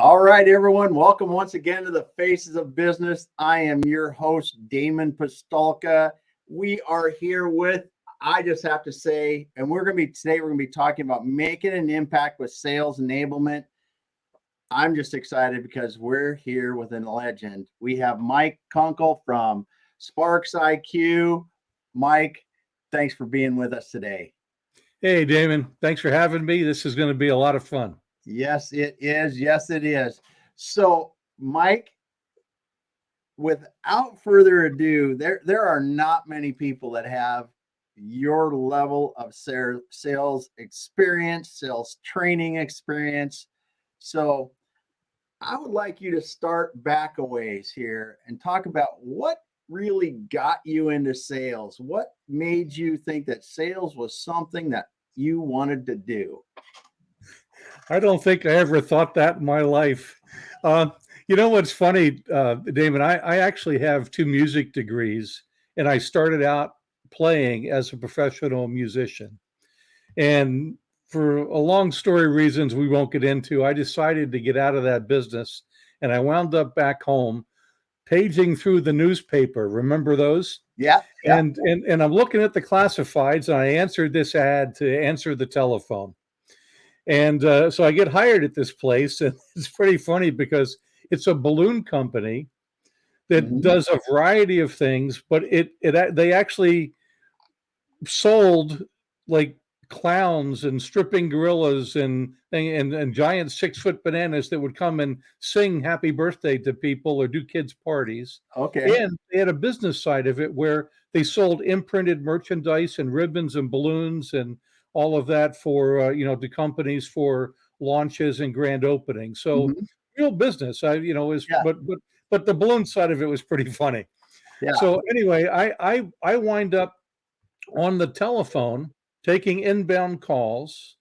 All right, everyone. Welcome once again to the Faces of Business. I am your host, Damon Pistolka. We are here with, I just have to say, and we're going to be talking about making an impact with sales enablement. I'm just excited because we're here with a legend. We have Mike Kunkle from SPARXiQ. Mike, thanks for being with us today. Hey, Damon. Thanks for having me. This is going to be a lot of fun. Yes, it is. Yes, it is. So, Mike, without further ado, there are not many people that have your level of sales experience, sales training experience. So, I would like you to start back a ways here and talk about what really got you into sales. What made you think that sales was something that you wanted to do? I don't think I ever thought that in my life. You know what's funny, Damon? I actually have 2 music degrees, and I started out playing as a professional musician. And for a long story reasons we won't get into, I decided to get out of that business, and I wound up back home paging through the newspaper. Remember those? Yeah. And I'm looking at the classifieds, and I answered this ad to answer the telephone. And so I get hired at this place, and it's pretty funny because it's a balloon company that does a variety of things, but they actually sold like clowns and stripping gorillas and giant 6-foot bananas that would come and sing happy birthday to people or do kids parties. Okay. And they had a business side of it where they sold imprinted merchandise and ribbons and balloons and all of that for to companies for launches and grand openings. So real business. But the balloon side of it was pretty funny. Yeah. So anyway, I wind up on the telephone taking inbound calls,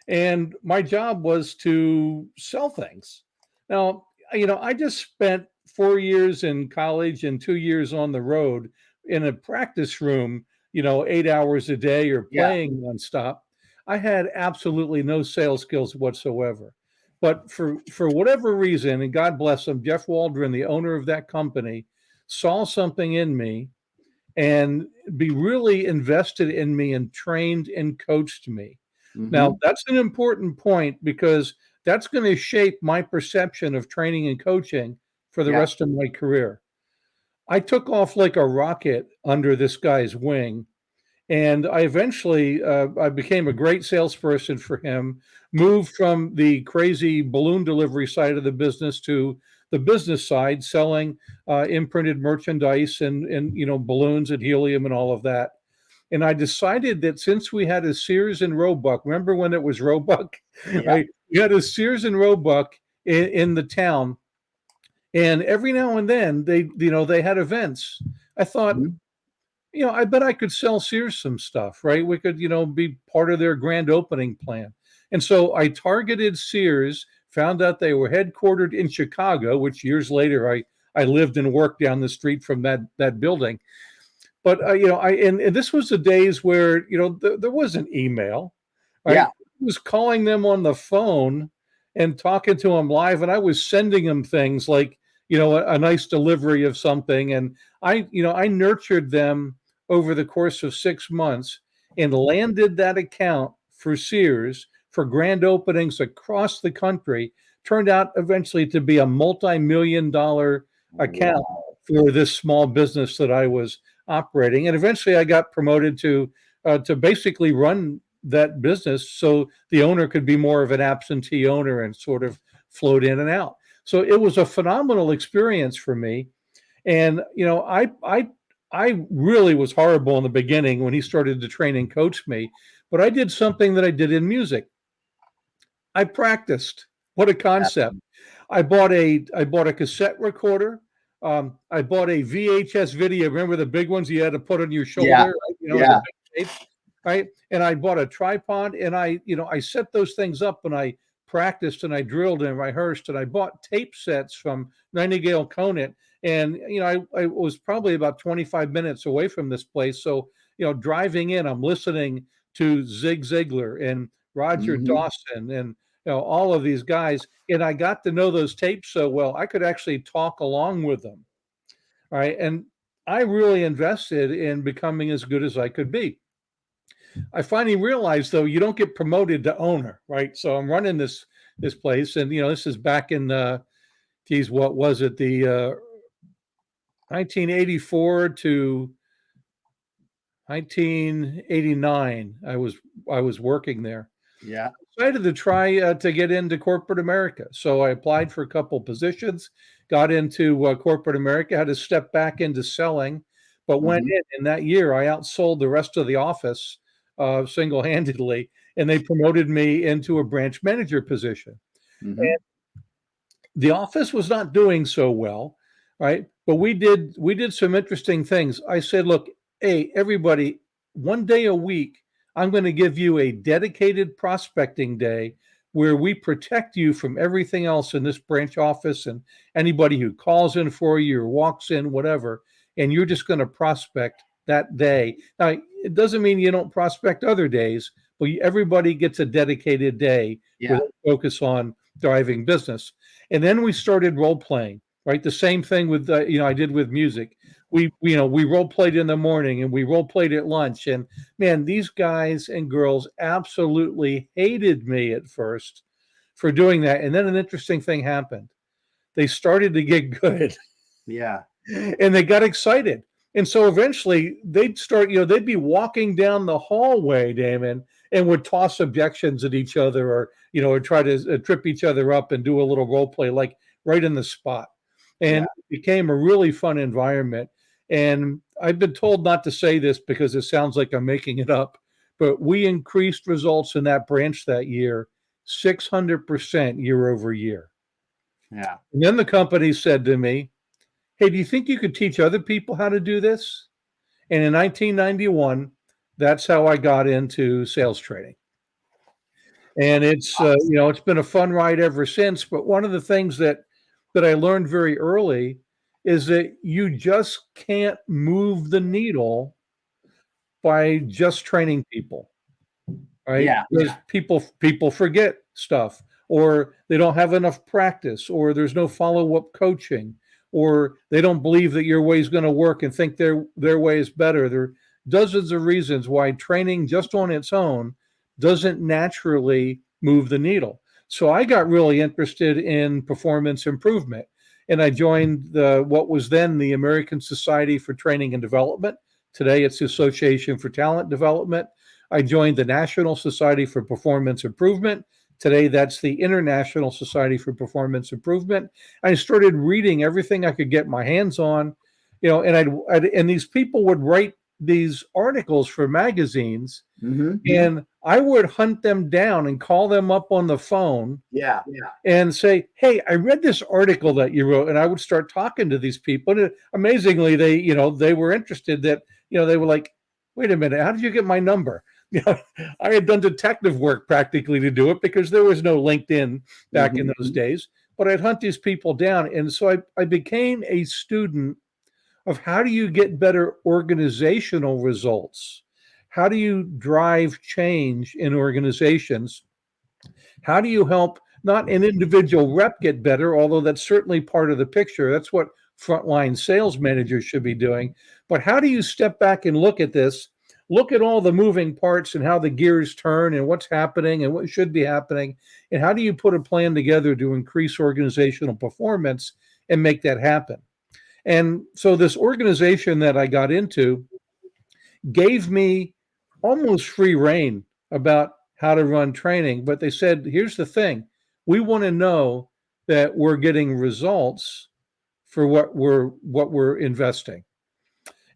and my job was to sell things. Now, I just spent 4 years in college and 2 years on the road in a practice room, 8 hours a day or playing nonstop. I had absolutely no sales skills whatsoever. But for whatever reason, and God bless him, Jeff Waldron, the owner of that company, saw something in me and be really invested in me and trained and coached me. Now, that's an important point because that's going to shape my perception of training and coaching for the rest of my career. I took off like a rocket under this guy's wing, and I eventually I became a great salesperson for him, moved from the crazy balloon delivery side of the business to the business side, selling imprinted merchandise and balloons and helium and all of that. And I decided that since we had a Sears and Roebuck, remember when it was Roebuck? Yeah. We had a Sears and Roebuck in the town, and every now and then they had events. I thought, I bet I could sell Sears some stuff, right? We could, be part of their grand opening plan. And so I targeted Sears, found out they were headquartered in Chicago, which years later I lived and worked down the street from that building. But and this was the days where there wasn't email. Right? Yeah. I was calling them on the phone and talking to them live, and I was sending them things like a nice delivery of something, and I nurtured them over the course of 6 months and landed that account for Sears for grand openings across the country. Turned out eventually to be a multi-million-dollar account for this small business that I was operating, and eventually I got promoted to basically run that business so the owner could be more of an absentee owner and sort of float in and out. So it was a phenomenal experience for me. And I really was horrible in the beginning when he started to train and coach me, but I did something that I did in music. I practiced. What a concept. I bought a cassette recorder. I bought a VHS video. Remember the big ones you had to put on your shoulder? Yeah. Right? The big tape, right? And I bought a tripod, and I set those things up, and I practiced and I drilled and rehearsed, and I bought tape sets from Nightingale Conant. And I was probably about 25 minutes away from this place. So driving in, I'm listening to Zig Ziglar and Roger Dawson and all of these guys, and I got to know those tapes so well, I could actually talk along with them. All right. And I really invested in becoming as good as I could be. I finally realized, though, you don't get promoted to owner, right? So I'm running this place, and this is back in geez, what was it? The 1984 to 1989. I was working there. Yeah. Decided to try to get into corporate America. So I applied for a couple positions, got into corporate America, had to step back into selling, but went in that year, I outsold the rest of the office single-handedly, and they promoted me into a branch manager position. Mm-hmm. The office was not doing so well, right? But we did some interesting things. I said, look, hey, everybody, one day a week, I'm going to give you a dedicated prospecting day where we protect you from everything else in this branch office and anybody who calls in for you or walks in, whatever, and you're just going to prospect that day. Now, it doesn't mean you don't prospect other days, but everybody gets a dedicated day with a focus on driving business. And then we started role playing, right? The same thing with, I did with music. We role played in the morning and we role played at lunch. And man, these guys and girls absolutely hated me at first for doing that. And then an interesting thing happened. They started to get good. Yeah. And they got excited. And so eventually they'd start, they'd be walking down the hallway, Damon, and would toss objections at each other or try to trip each other up and do a little role play, like right in the spot. And it became a really fun environment. And I've been told not to say this because it sounds like I'm making it up, but we increased results in that branch that year 600% year over year. Yeah. And then the company said to me, hey, do you think you could teach other people how to do this? And in 1991, that's how I got into sales training. And it's, it's been a fun ride ever since. But one of the things that I learned very early is that you just can't move the needle by just training people, right? Yeah. Because people forget stuff, or they don't have enough practice, or there's no follow-up coaching, or they don't believe that your way is going to work and think their way is better. There are dozens of reasons why training just on its own doesn't naturally move the needle. So I got really interested in performance improvement, and I joined what was then the American Society for Training and Development. Today it's the Association for Talent Development. I joined the National Society for Performance Improvement. Today, that's the International Society for Performance Improvement. I started reading everything I could get my hands on, and these people would write these articles for magazines, and I would hunt them down and call them up on the phone. Yeah. And say, hey, I read this article that you wrote, and I would start talking to these people. And amazingly, they were interested. That they were like, wait a minute, how did you get my number? I had done detective work practically to do it because there was no LinkedIn back in those days, but I'd hunt these people down. And so I became a student of how do you get better organizational results? How do you drive change in organizations? How do you help not an individual rep get better, although that's certainly part of the picture. That's what frontline sales managers should be doing. But how do you step back and look at this? Look at all the moving parts and how the gears turn and what's happening and what should be happening. And how do you put a plan together to increase organizational performance and make that happen? And so this organization that I got into gave me almost free rein about how to run training. But they said, here's the thing. We want to know that we're getting results for what we're investing.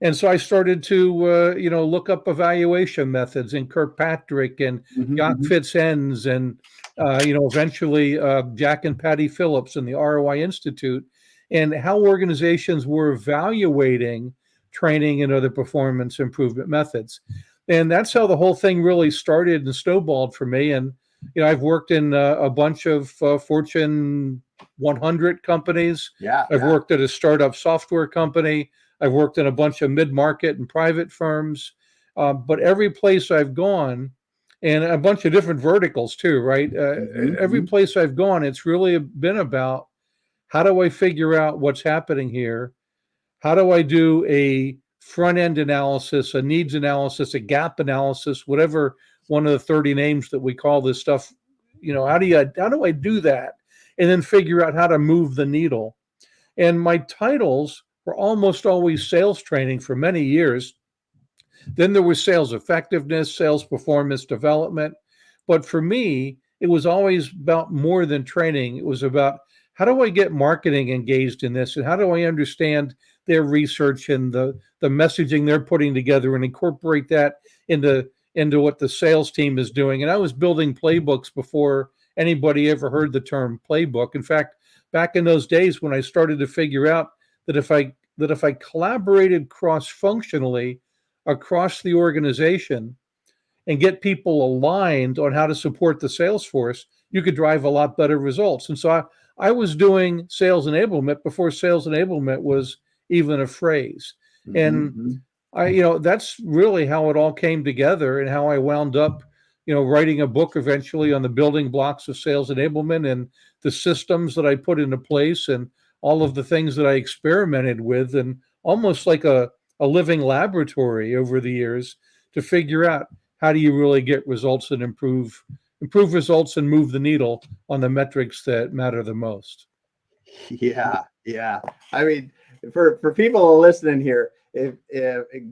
And so I started to, look up evaluation methods in Kirkpatrick and Jack Fitzens and, eventually Jack and Patty Phillips and the ROI Institute, and how organizations were evaluating training and other performance improvement methods. And that's how the whole thing really started and snowballed for me. And, I've worked in a bunch of Fortune 100 companies. I've worked at a startup software company. I've worked in a bunch of mid-market and private firms, but every place I've gone, and a bunch of different verticals too, right? Every Mhm. place I've gone, it's really been about how do I figure out what's happening here? How do I do a front end analysis, a needs analysis, a gap analysis, whatever one of the 30 names that we call this stuff, how do I do that? And then figure out how to move the needle. And my titles were almost always sales training for many years. Then there was sales effectiveness, sales performance development. But for me, it was always about more than training. It was about how do I get marketing engaged in this, and how do I understand their research and the messaging they're putting together and incorporate that into what the sales team is doing. And I was building playbooks before anybody ever heard the term playbook. In fact, back in those days when I started to figure out that if I collaborated cross-functionally across the organization and get people aligned on how to support the sales force, you could drive a lot better results. And so I was doing sales enablement before sales enablement was even a phrase. And Mhm. that's really how it all came together and how I wound up, writing a book eventually on the building blocks of sales enablement and the systems that I put into place and all of the things that I experimented with, and almost like a living laboratory over the years to figure out how do you really get results and improve results and move the needle on the metrics that matter the most. Yeah, yeah. I mean, for people listening here, if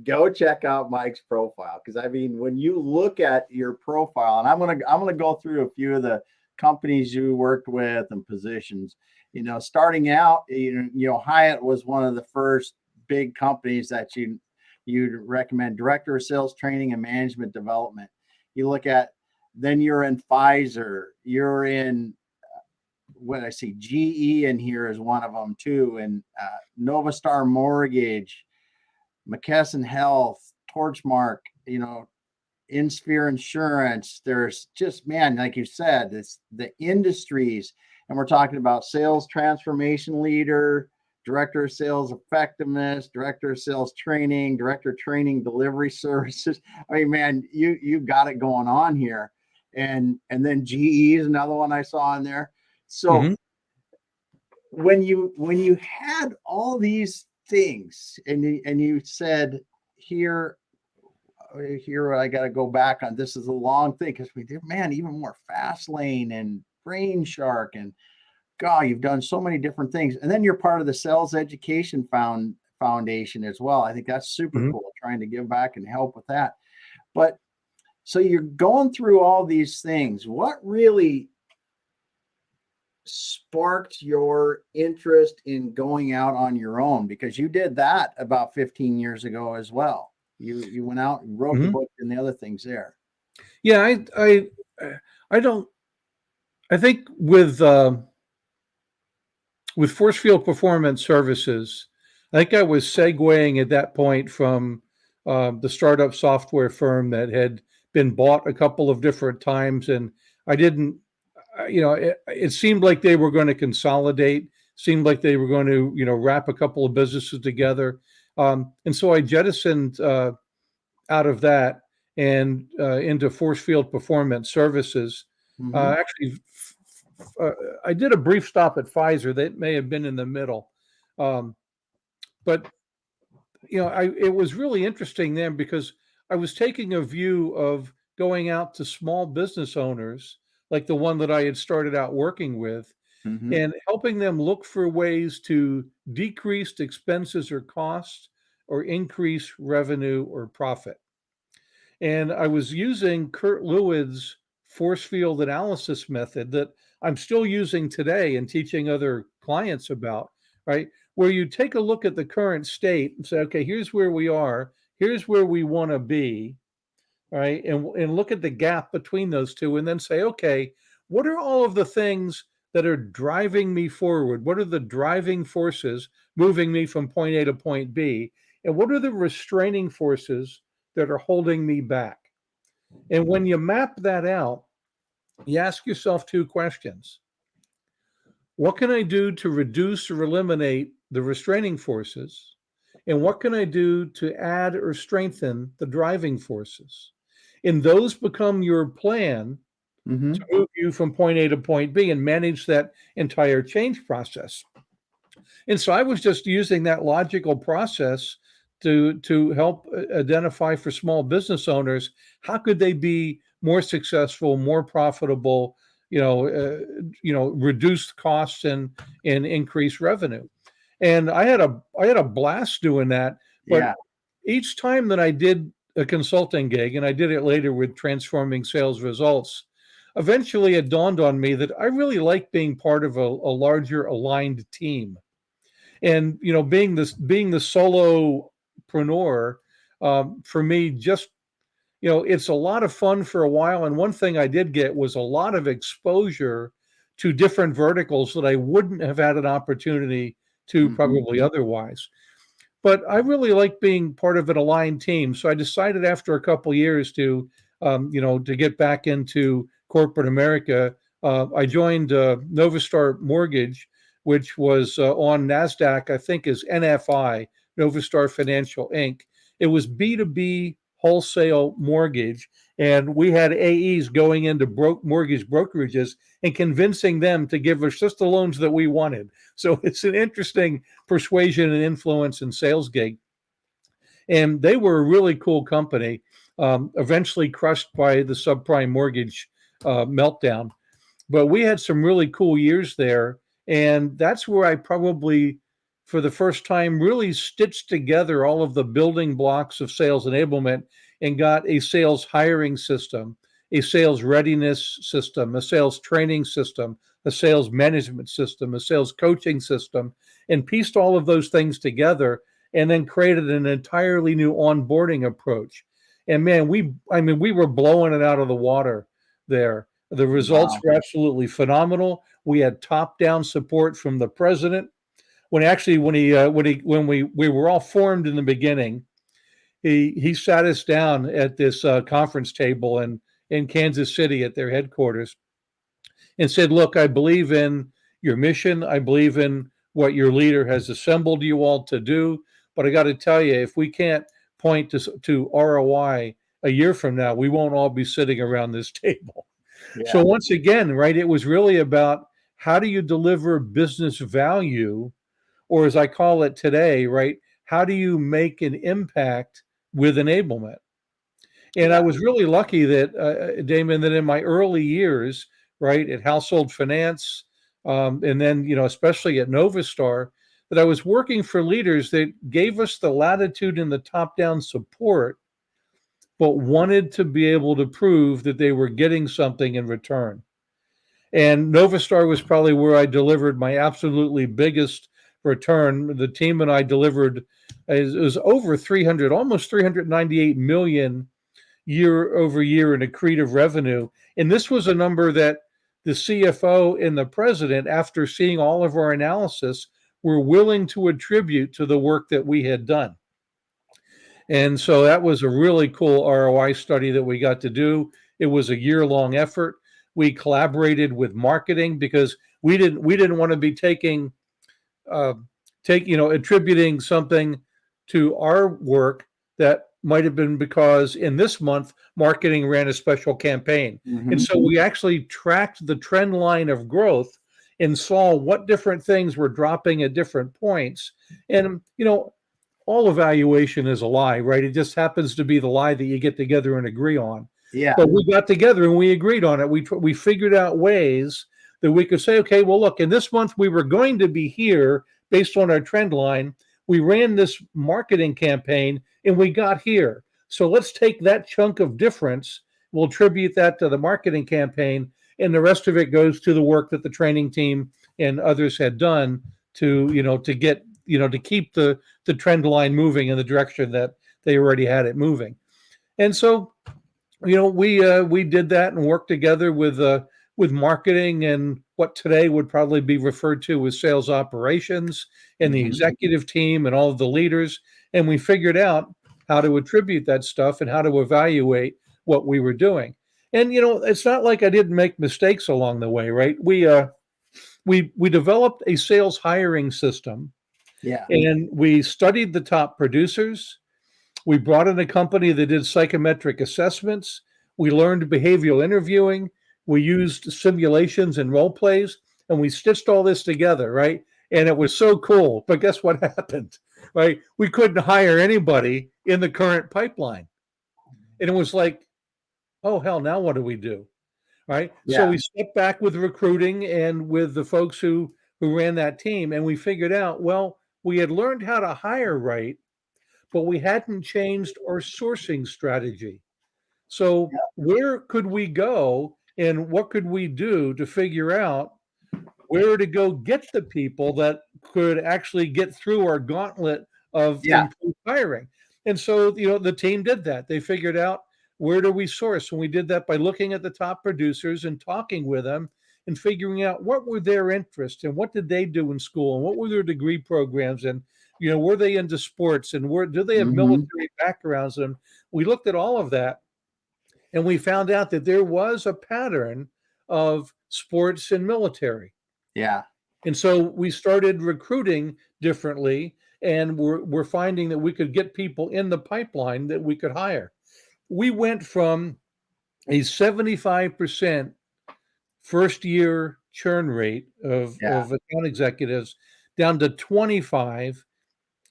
go check out Mike's profile, because I mean, when you look at your profile, and I'm gonna go through a few of the companies you worked with and positions. Starting out, Hyatt was one of the first big companies that you'd recommend, director of sales training and management development. You look at, then you're in Pfizer, you're in, what I see, GE in here is one of them too, and Nova Star Mortgage, McKesson Health, Torchmark, InSphere Insurance. There's just, man, like you said, it's the industries, and we're talking about sales transformation leader, director of sales effectiveness, director of sales training, director of training delivery services. I mean, man, you got it going on here, and then GE is another one I saw in there. So Mm-hmm. when you had all these things, and you said, here I got to go back on, this is a long thing, because we did, man, even more fast lane and brain shark, and God, you've done so many different things, and then you're part of the sales education foundation as well. I think that's super Mm-hmm. cool, trying to give back and help with that. But so you're going through all these things. What really sparked your interest in going out on your own? Because you did that about 15 years ago as well. You went out and wrote the Mm-hmm. book and the other things there. Yeah, I don't. I think with Force Field Performance Services, I think I was segueing at that point from the startup software firm that had been bought a couple of different times, and I didn't. It seemed like they were going to consolidate. Seemed like they were going to, wrap a couple of businesses together, and so I jettisoned out of that and into Force Field Performance Services. Mm-hmm. Actually, uh, I did a brief stop at Pfizer. That may have been in the middle, um, but it was really interesting then because I was taking a view of going out to small business owners, like the one that I had started out working with, Mm-hmm. and helping them look for ways to decrease expenses or costs or increase revenue or profit. And I was using Kurt Lewis' force field analysis method that I'm still using today and teaching other clients about, right? Where you take a look at the current state and say, okay, here's where we are, here's where we want to be, right? And look at the gap between those two and then say, okay, what are all of the things that are driving me forward? What are the driving forces moving me from point A to point B? And what are the restraining forces that are holding me back? And when you map that out, you ask yourself two questions. What can I do to reduce or eliminate the restraining forces? And what can I do to add or strengthen the driving forces? And those become your plan to move you from point A to point B and manage that entire change process. And so I was just using that logical process to help identify for small business owners, how could they be more successful, more profitable, reduce costs and increase revenue. And I had a blast doing that. But Yeah. each time that I did a consulting gig, and I did it later with transforming sales results, eventually it dawned on me that I really like being part of a larger aligned team. And being the solopreneur, for me, just it's a lot of fun for a while. And one thing I did get was a lot of exposure to different verticals that I wouldn't have had an opportunity to probably otherwise. But I really like being part of an aligned team. So I decided after a couple years to get back into corporate America. I joined Novastar Mortgage, which was on NASDAQ, I think is NFI, Novastar Financial Inc. It was B2B wholesale mortgage. And we had AEs going into mortgage brokerages and convincing them to give us just the loans that we wanted. So it's an interesting persuasion and influence and sales gig. And they were a really cool company, eventually crushed by the subprime mortgage meltdown. But we had some really cool years there. And that's where I probably, for the first time, really stitched together all of the building blocks of sales enablement and got a sales hiring system, a sales readiness system, a sales training system, a sales management system, a sales coaching system, and pieced all of those things together and then created an entirely new onboarding approach. And man, we were blowing it out of the water there. The results were absolutely phenomenal. We had top-down support from the president. When we were all formed in the beginning, he sat us down at this conference table in Kansas City at their headquarters and said, "Look, I believe in your mission. I believe in what your leader has assembled you all to do. But I got to tell you, if we can't point to ROI a year from now, we won't all be sitting around this table." Yeah. So once again, right, it was really about how do you deliver business value, or as I call it today, right, how do you make an impact with enablement? And I was really lucky that, Damon, that in my early years, right, at Household Finance, and then, especially at Novastar, that I was working for leaders that gave us the latitude and the top-down support, but wanted to be able to prove that they were getting something in return. And Novastar was probably where I delivered my absolutely biggest return. The team and I delivered, it was over 300, almost 398 million year over year in accretive revenue. And this was a number that the CFO and the president, after seeing all of our analysis, were willing to attribute to the work that we had done. And so that was a really cool ROI study that we got to do. It was a year-long effort. We collaborated with marketing because we didn't want to be attributing something to our work that might have been because in this month marketing ran a special campaign. And so we actually tracked the trend line of growth and saw what different things were dropping at different points. And all evaluation is a lie, right? It just happens to be the lie that you get together and agree on. Yeah. But we got together and we agreed on it. We figured out ways that we could say, okay, well, look, in this month we were going to be here based on our trend line. We ran this marketing campaign and we got here. So let's take that chunk of difference. We'll attribute that to the marketing campaign, and the rest of it goes to the work that the training team and others had done to keep the trend line moving in the direction that they already had it moving. And so, we did that and worked together with marketing and what today would probably be referred to as sales operations and the executive team and all of the leaders. And we figured out how to attribute that stuff and how to evaluate what we were doing. And, it's not like I didn't make mistakes along the way, right? We developed a sales hiring system. Yeah. And we studied the top producers. We brought in a company that did psychometric assessments. We learned behavioral interviewing. We used simulations and role plays, and we stitched all this together, right? And it was so cool. But guess what happened, right? We couldn't hire anybody in the current pipeline. And it was like, oh, hell, now what do we do? Right. So Yeah. we stepped back with recruiting and with the folks who ran that team, and we figured out, well, we had learned how to hire right, but we hadn't changed our sourcing strategy. So where could we go and what could we do to figure out where to go get the people that could actually get through our gauntlet of Yeah. improved hiring? And so, the team did that. They figured out, where do we source? And we did that by looking at the top producers and talking with them and figuring out what were their interests and what did they do in school and what were their degree programs, and were they into sports, and do they have Mhm. military backgrounds? And we looked at all of that, and we found out that there was a pattern of sports and military. Yeah. And so we started recruiting differently, and we're finding that we could get people in the pipeline that we could hire. We went from a 75% first year churn rate Yeah. of account executives down to 25,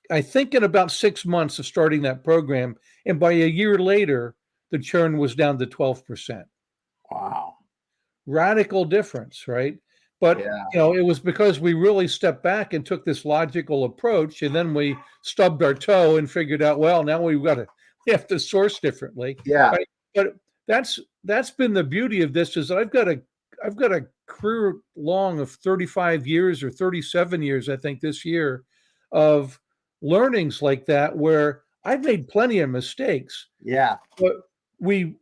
I think, in about 6 months of starting that program. And by a year later, the churn was down to 12%. Wow. Radical difference, right? But Yeah. it was because we really stepped back and took this logical approach, and then we stubbed our toe and figured out, well, now we have to source differently, Yeah. right? But that's been the beauty of this, is I've got a career long of 35 years or 37 years, I think, this year, of learnings like that, where I've made plenty of mistakes, Yeah. but we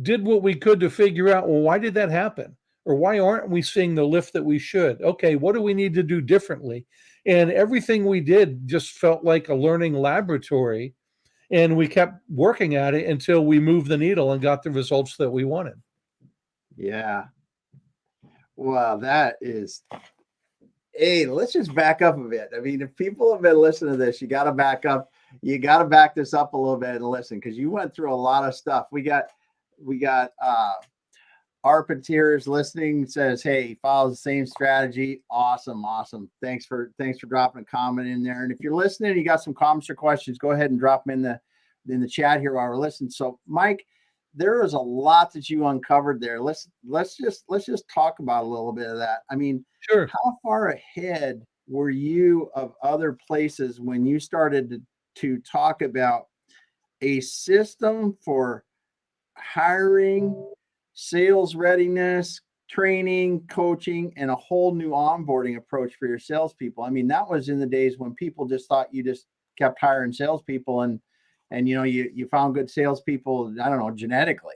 did what we could to figure out, well, why did that happen? Or why aren't we seeing the lift that we should? Okay, what do we need to do differently? And everything we did just felt like a learning laboratory. And we kept working at it until we moved the needle and got the results that we wanted. Yeah. Well, that is, hey, let's just back up a bit. I mean, if people have been listening to this, you got to back up. You got to back this up a little bit and listen, because you went through a lot of stuff. We got Arpentiers listening, says, hey, follows the same strategy. Awesome. Thanks for dropping a comment in there. And if you're listening, you got some comments or questions, go ahead and drop them in the chat here while we're listening. So Mike, there is a lot that you uncovered there. Let's just talk about a little bit of that. I mean, Sure. how far ahead were you of other places when you started to talk about a system for hiring, sales readiness, training, coaching, and a whole new onboarding approach for your salespeople? I mean, that was in the days when people just thought you just kept hiring salespeople, and you found good salespeople, I don't know, genetically.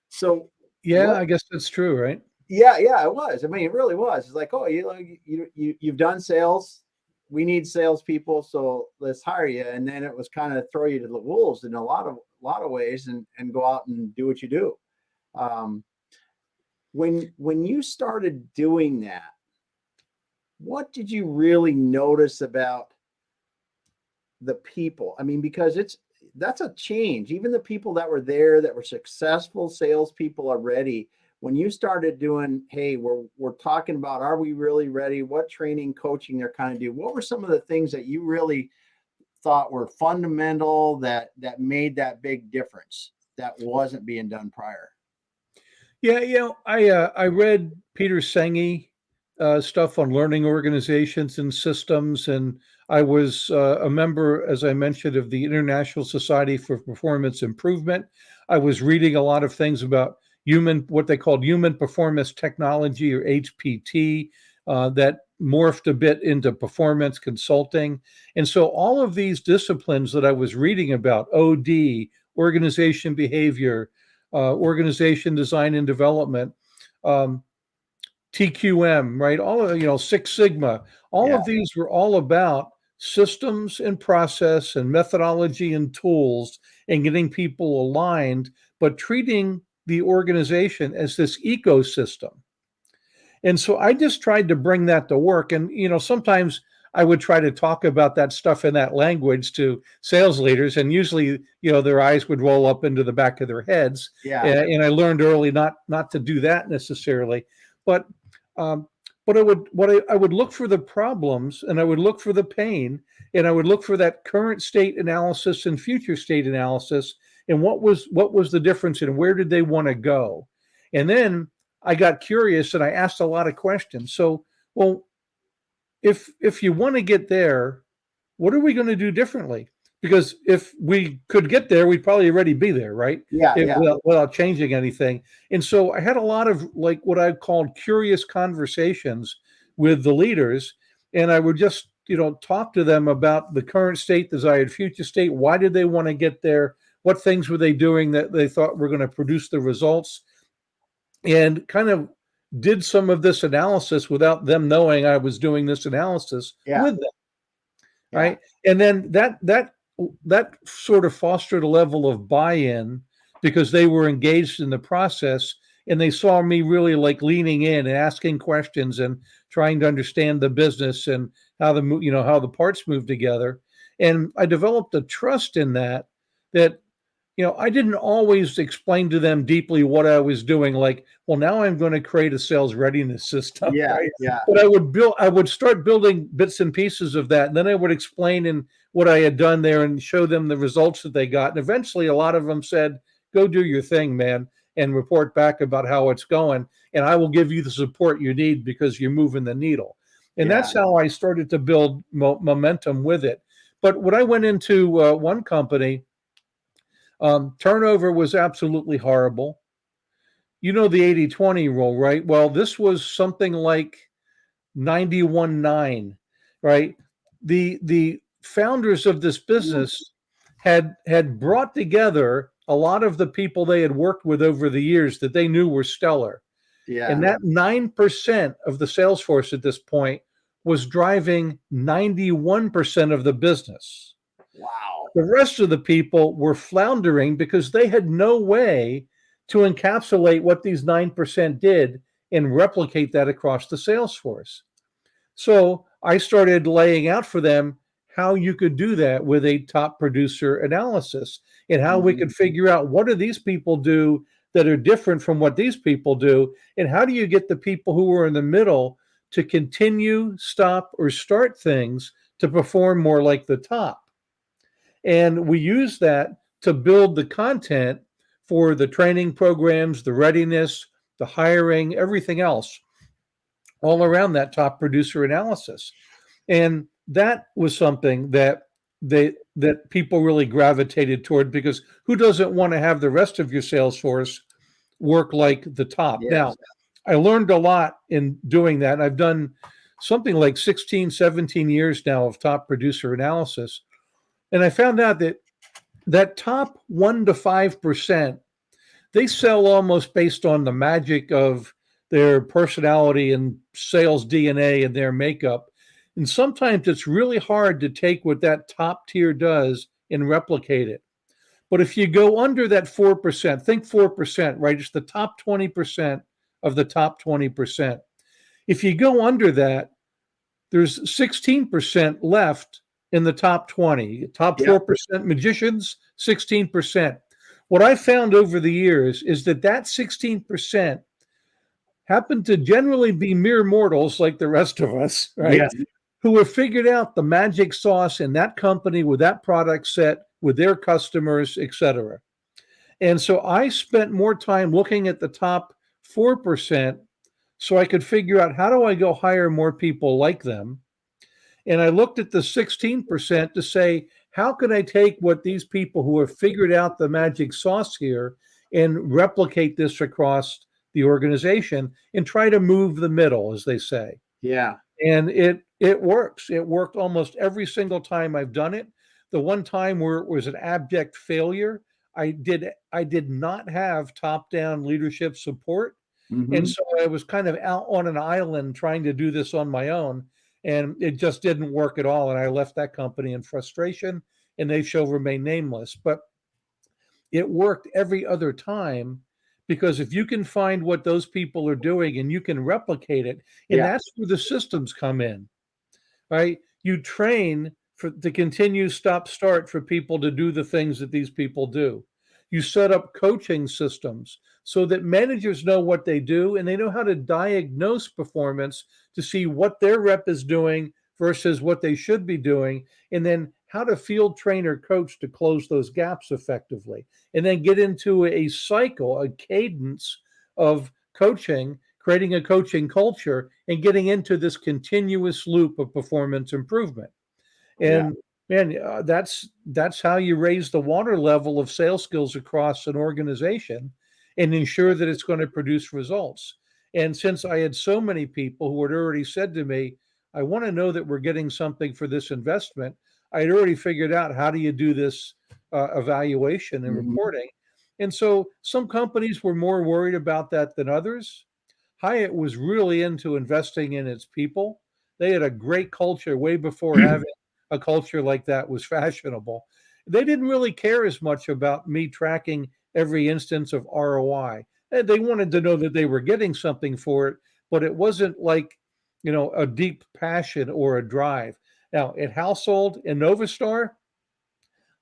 So yeah, I guess that's true, right? Yeah, it was. I mean, it really was. It's like, oh, you've done sales. We need salespeople, so let's hire you. And then it was kind of throw you to the wolves in a lot of ways, and go out and do what you do. When you started doing that, what did you really notice about the people? I mean, because that's a change. Even the people that were there that were successful salespeople already, when you started doing, hey, we're talking about, are we really ready? What training, coaching they're kind of do? What were some of the things that you really thought were fundamental that made that big difference that wasn't being done prior? Yeah, I read Peter Senge stuff on learning organizations and systems, and I was a member, as I mentioned, of the International Society for Performance Improvement. I was reading a lot of things about what they called human performance technology, or HPT, that morphed a bit into performance consulting. And so all of these disciplines that I was reading about, OD, organization behavior, organization design and development, TQM, right? All of, Six Sigma, all Yeah. of these were all about systems and process and methodology and tools and getting people aligned, but treating the organization as this ecosystem. And so I just tried to bring that to work. And, sometimes I would try to talk about that stuff in that language to sales leaders, and usually, their eyes would roll up into the back of their heads. Yeah. And I learned early not to do that necessarily, but um, I would look for the problems, and I would look for the pain, and I would look for that current state analysis and future state analysis, and what was the difference, and where did they want to go, and then I got curious and I asked a lot of questions. So, well, if you want to get there, what are we going to do differently? Because if we could get there, we'd probably already be there, right? Yeah. Yeah. Without changing anything. And so I had a lot of like what I called curious conversations with the leaders, and I would just talk to them about the current state, desired future state. Why did they want to get there? What things were they doing that they thought were going to produce the results? And kind of did some of this analysis without them knowing I was doing this analysis Yeah. with them, Yeah. right? And then that sort of fostered a level of buy-in because they were engaged in the process, and they saw me really like leaning in and asking questions and trying to understand the business and how the parts move together. And I developed a trust in that I didn't always explain to them deeply what I was doing. Like, well, now I'm going to create a sales readiness system. Yeah. Right? Yeah. But I would start building bits and pieces of that. And then I would explain what I had done there and show them the results that they got. And eventually a lot of them said, go do your thing, man, and report back about how it's going. And I will give you the support you need because you're moving the needle. And Yeah. that's how I started to build momentum with it. But when I went into one company, turnover was absolutely horrible. The 80-20 rule, right? Well, this was something like 91-9, right? The founders of this business had brought together a lot of the people they had worked with over the years that they knew were stellar. Yeah. And that 9% of the sales force at this point was driving 91% of the business. Wow. The rest of the people were floundering because they had no way to encapsulate what these 9% did and replicate that across the sales force. So I started laying out for them how you could do that with a top producer analysis, and how we could figure out what do these people do that are different from what these people do, and how do you get the people who are in the middle to continue, stop, or start things to perform more like the top. And we use that to build the content for the training programs, the readiness, the hiring, everything else, all around that top producer analysis. And that was something that people really gravitated toward, because who doesn't want to have the rest of your sales force work like the top? Yes. Now, I learned a lot in doing that. I've done something like 16, 17 years now of top producer analysis. And I found out that top 1% to 5%, they sell almost based on the magic of their personality and sales DNA and their makeup. And sometimes it's really hard to take what that top tier does and replicate it. But if you go under that 4%, think 4%, right? It's the top 20% of the top 20%. If you go under that, there's 16% left in the top 20, top 4% magicians, 16%. What I found over the years is that 16% happen to generally be mere mortals like the rest of us, right? Yes. Who have figured out the magic sauce in that company with that product set, with their customers, etc. And so I spent more time looking at the top 4% so I could figure out, how do I go hire more people like them? And I looked at the 16% to say, how can I take what these people who have figured out the magic sauce here and replicate this across the organization and try to move the middle, as they say. Yeah. And it works. It worked almost every single time I've done it. The one time where it was an abject failure, I did not have top-down leadership support. And so I was kind of out on an island trying to do this on my own, and it just didn't work at all. And I left that company in frustration, and they shall remain nameless. But it worked every other time, because if you can find what those people are doing and you can replicate it, and that's where the systems come in, right? You train to continue stop start for people to do the things that these people do. You set up coaching systems so that managers know what they do and they know how to diagnose performance to see what their rep is doing versus what they should be doing, and then how to field train or coach to close those gaps effectively. And then get into a cycle, a cadence of coaching, creating a coaching culture, and getting into this continuous loop of performance improvement. Yeah. And man, that's how you raise the water level of sales skills across an organization and ensure that it's going to produce results. And since I had so many people who had already said to me, I want to know that we're getting something for this investment, I had already figured out how do you do this evaluation and Mhm. reporting. And so some companies were more worried about that than others. Hyatt was really into investing in its people. They had a great culture way before having a culture like that was fashionable. They didn't really care as much about me tracking every instance of ROI. And they wanted to know that they were getting something for it, but it wasn't like, a deep passion or a drive. Now, at Household and Novastar,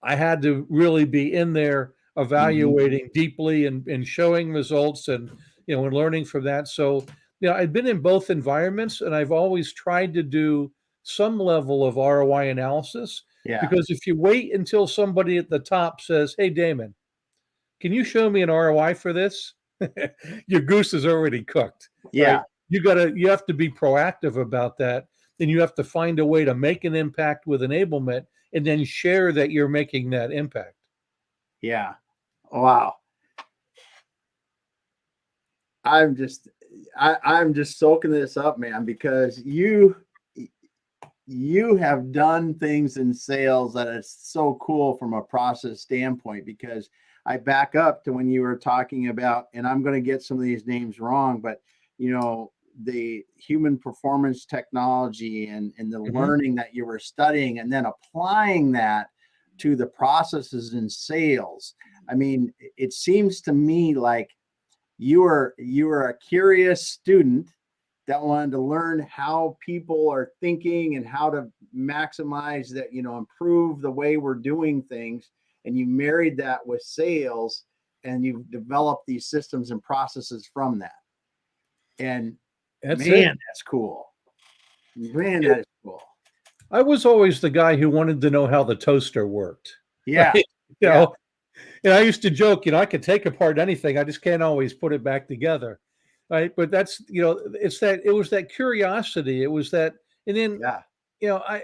I had to really be in there Mhm. evaluating deeply and showing results and learning from that. So, I've been in both environments and I've always tried to do some level of ROI analysis Yeah. because if you wait until somebody at the top says, "Hey, Damon, can you show me an ROI for this?" Your goose is already cooked, right? Yeah. You have to be proactive about that. And you have to find a way to make an impact with enablement and then share that you're making that impact. Yeah. Wow. I'm just I'm just soaking this up, man, because you have done things in sales that is so cool from a process standpoint. Because I back up to when you were talking about, and I'm going to get some of these names wrong, but you know, the human performance technology and the Mhm. learning that you were studying and then applying that to the processes in sales. I mean, it seems to me like you are a curious student that wanted to learn how people are thinking and how to maximize that, improve the way we're doing things. And you married that with sales and you've developed these systems and processes from that. And That's it. man, that's cool. Man, It that is cool. I was always the guy who wanted to know how the toaster worked, right? Yeah. You Yeah. know, and I used to joke, I could take apart anything, I just can't always put it back together, right? But it was that curiosity, it was that, and then, Yeah. you know, I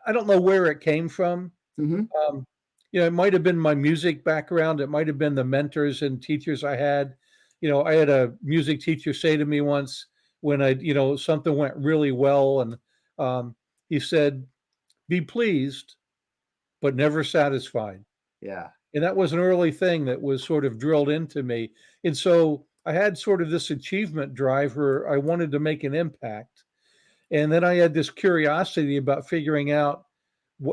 I don't know where it came from. Hmm. Um, it might have been my music background. It might have been the mentors and teachers I had. I had a music teacher say to me once when something went really well, and he said, "Be pleased, but never satisfied." Yeah. And that was an early thing that was sort of drilled into me. And so I had sort of this achievement drive where I wanted to make an impact. And then I had this curiosity about figuring out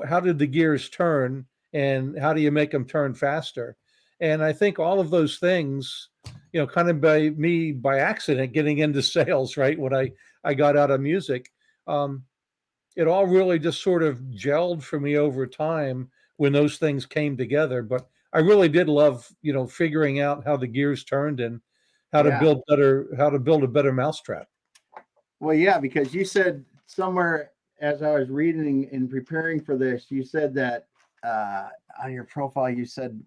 how did the gears turn and how do you make them turn faster. And I think all of those things, kind of by accident getting into sales, right? When I got out of music, um, it all really just sort of gelled for me over time when those things came together. But I really did love, figuring out how the gears turned and Yeah. how to build a better mousetrap. Well, yeah, because you said somewhere as I was reading and preparing for this, you said that uh, on your profile, you said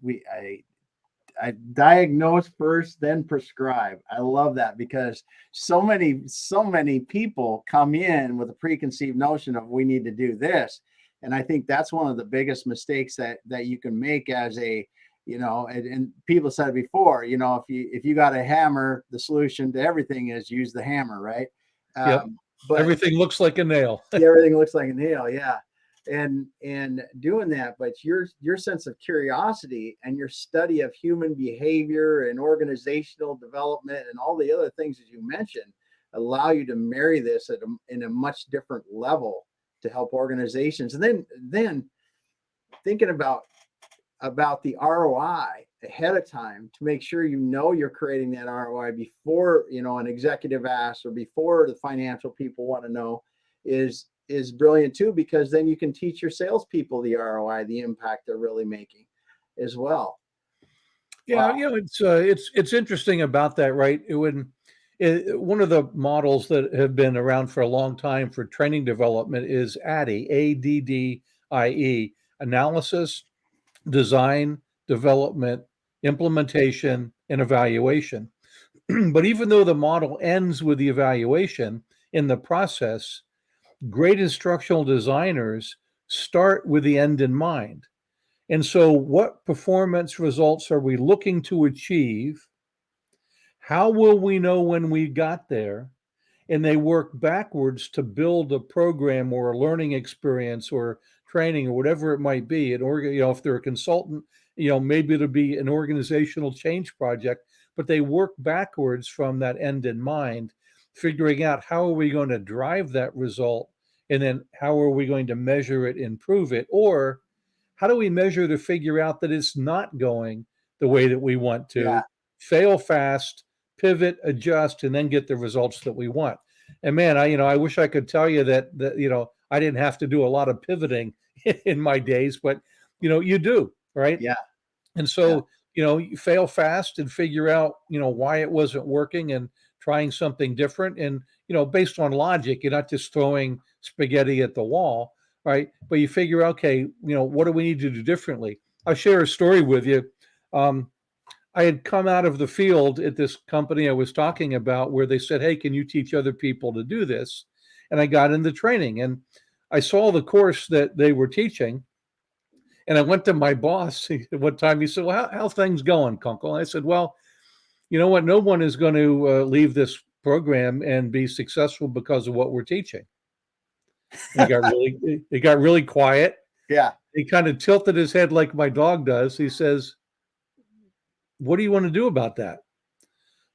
I diagnose first, then prescribe. I love that because so many people come in with a preconceived notion of we need to do this, and I think that's one of the biggest mistakes that you can make as a and people said it before, if you got a hammer, the solution to everything is use the hammer, right? Yep. But Everything looks like a nail. everything looks like a nail, yeah. And doing that, but your sense of curiosity and your study of human behavior and organizational development and all the other things as you mentioned allow you to marry this in a much different level to help organizations. And then thinking about the ROI ahead of time to make sure you're creating that ROI before an executive asks or before the financial people want to know is brilliant too, because then you can teach your salespeople the ROI, the impact they're really making as well. Yeah, Wow. it's interesting about that, right? One of the models that have been around for a long time for training development is ADDIE, ADDIE, analysis, design, development, implementation, and evaluation. But even though the model ends with the evaluation, in the process, great instructional designers start with the end in mind. And so, what performance results are we looking to achieve? How will we know when we got there? And they work backwards to build a program or a learning experience or training or whatever it might be. If they're a consultant, maybe it'll be an organizational change project, but they work backwards from that end in mind, figuring out how are we going to drive that result, and then how are we going to measure it, improve it, or how do we measure to figure out that it's not going the way that we want Yeah. to, fail fast, pivot, adjust, and then get the results that we want. And man, I wish I could tell you that I didn't have to do a lot of pivoting in my days, but you do, right? Yeah. And so, you fail fast and figure out, why it wasn't working and trying something different. And, based on logic, you're not just throwing spaghetti at the wall, right? But you figure, okay, what do we need to do differently? I'll share a story with you. I had come out of the field at this company I was talking about where they said, hey, can you teach other people to do this? And I got into training and I saw the course that they were teaching. And I went to my boss one time. He said, well, how things going, Kunkle? And I said, well, you know what? No one is going to leave this program and be successful because of what we're teaching. And it got really quiet. Yeah. He kind of tilted his head like my dog does. He says, what do you want to do about that?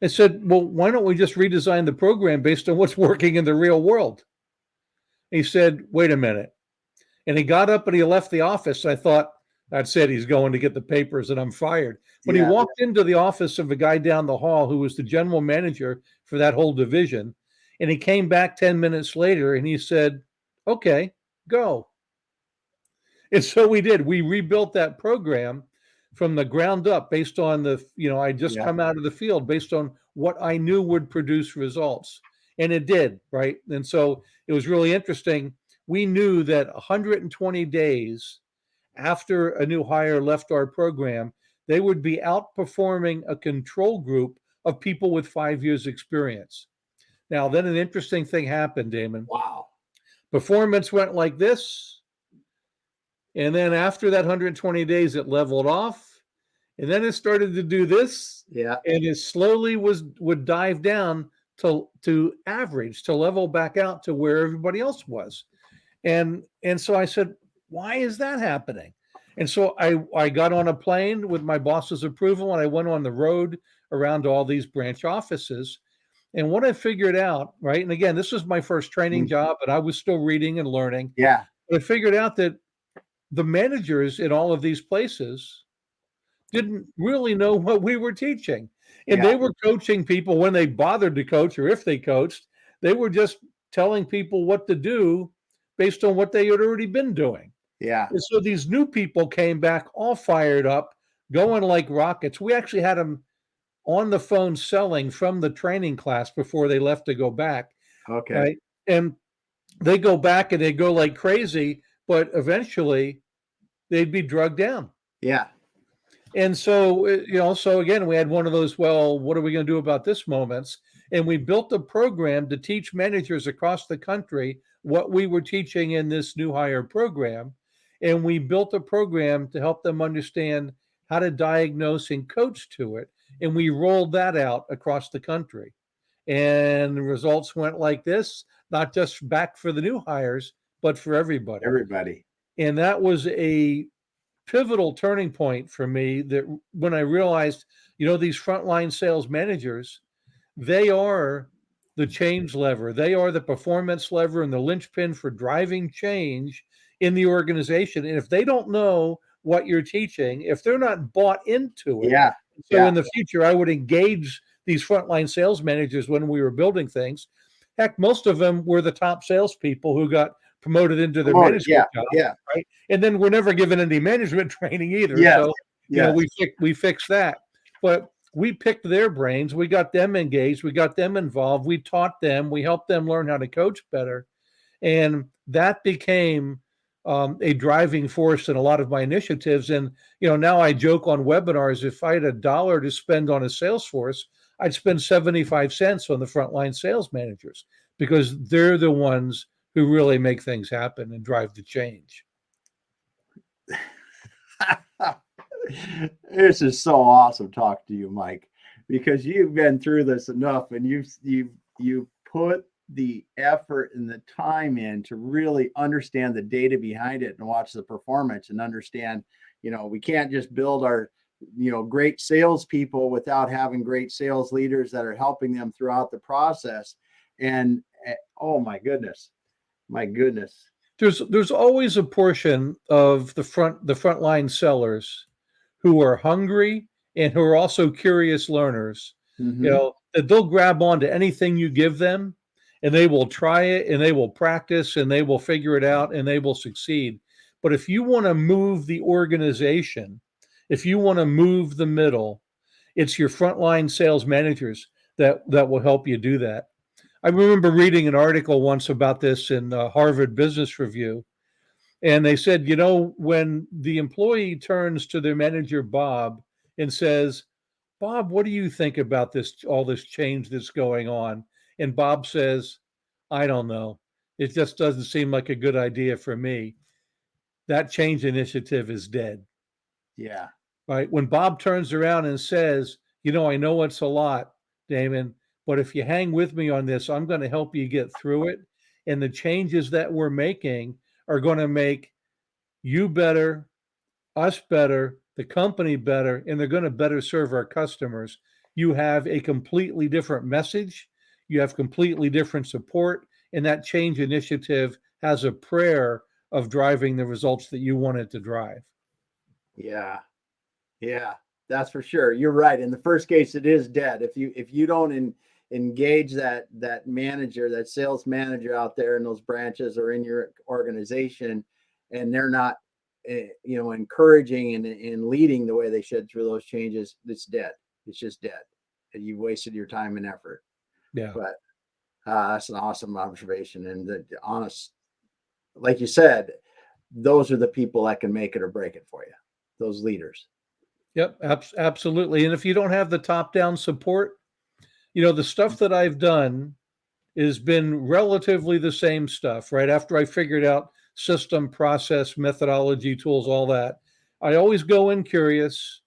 I said, well, why don't we just redesign the program based on what's working in the real world? He said, wait a minute. And he got up and he left the office. I thought, that's it. He's going to get the papers and I'm fired. But he walked into the office of a guy down the hall who was the general manager for that whole division. And he came back 10 minutes later and he said, okay, go. And so we did. We rebuilt that program from the ground up based on I just come out of the field based on what I knew would produce results. And it did, right? And so it was really interesting. We knew that 120 days after a new hire left our program, they would be outperforming a control group of people with 5 years experience. Now, then an interesting thing happened, Damon. Wow. Performance went like this. And then after that 120 days, it leveled off. And then it started to do this. Yeah. And it slowly would dive down to average, to level back out to where everybody else was. And so I said, why is that happening? And so I got on a plane with my boss's approval and I went on the road around all these branch offices. And what I figured out, right? And again, this was my first training job and I was still reading and learning. Yeah. But I figured out that the managers in all of these places didn't really know what we were teaching. And they were coaching people when they bothered to coach, or if they coached, they were just telling people what to do based on what they had already been doing. Yeah. And so these new people came back all fired up, going like rockets. We actually had them on the phone selling from the training class before they left to go back. Okay. Right? And they go back and they go like crazy, but eventually they'd be drugged down. Yeah. And so, so again, we had one of those, well, what are we going to do about this moments? And we built a program to teach managers across the country what we were teaching in this new hire program. And we built a program to help them understand how to diagnose and coach to it. And we rolled that out across the country. And the results went like this, not just back for the new hires, but for everybody. Everybody. And that was a pivotal turning point for me, that when I realized, these frontline sales managers, they are the change lever. They are the performance lever and the linchpin for driving change in the organization. And if they don't know what you're teaching, if they're not bought into it, in the future, I would engage these frontline sales managers when we were building things. Heck, most of them were the top salespeople who got promoted into their Promoted. management Yeah. job, Yeah. right? And then we're never given any management training either. Yes. So, Yes. we fixed that. But we picked their brains. We got them engaged. We got them involved. We taught them. We helped them learn how to coach better. And that became a driving force in a lot of my initiatives. And, now I joke on webinars, if I had $1 to spend on a sales force, I'd spend 75 cents on the frontline sales managers, because they're the ones who really make things happen and drive the change. This is so awesome talking to you, Mike, because you've been through this enough, and you've put the effort and the time in to really understand the data behind it and watch the performance and understand, we can't just build our, great salespeople without having great sales leaders that are helping them throughout the process. And oh my goodness. There's always a portion of the frontline sellers who are hungry and who are also curious learners, Mm-hmm. that they'll grab onto anything you give them, and they will try it, and they will practice, and they will figure it out, and they will succeed. But if you want to move the organization, if you want to move the middle, it's your frontline sales managers that will help you do that. I remember reading an article once about this in Harvard Business Review, and they said, when the employee turns to their manager, Bob, and says, "Bob, what do you think about all this change that's going on?" And Bob says, "I don't know. It just doesn't seem like a good idea for me." That change initiative is dead. Yeah. Right? When Bob turns around and says, "I know it's a lot, Damon, but if you hang with me on this, I'm going to help you get through it. And the changes that we're making are going to make you better, us better, the company better, and they're going to better serve our customers." You have a completely different message. You have completely different support. And that change initiative has a prayer of driving the results that you want it to drive. Yeah. Yeah, that's for sure. You're right. In the first case, it is dead. If you don't engage that manager, that sales manager out there in those branches or in your organization, and they're not, encouraging and leading the way they should through those changes, it's dead. It's just dead, and you've wasted your time and effort. Yeah. But that's an awesome observation, and the honest, like you said, those are the people that can make it or break it for you. Those leaders. Yep, absolutely. And if you don't have the top-down support, the stuff that I've done has been relatively the same stuff, right? After I figured out system, process, methodology, tools, all that, I always go in curious,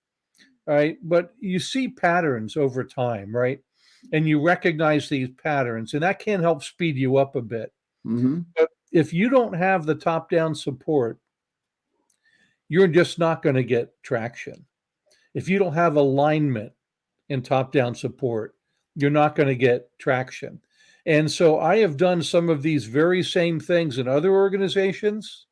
right? But you see patterns over time, right? And you recognize these patterns, and that can help speed you up a bit. Mm-hmm. But if you don't have the top-down support, you're just not going to get traction. If you don't have alignment and top-down support, you're not going to get traction. And so I have done some of these very same things in other organizations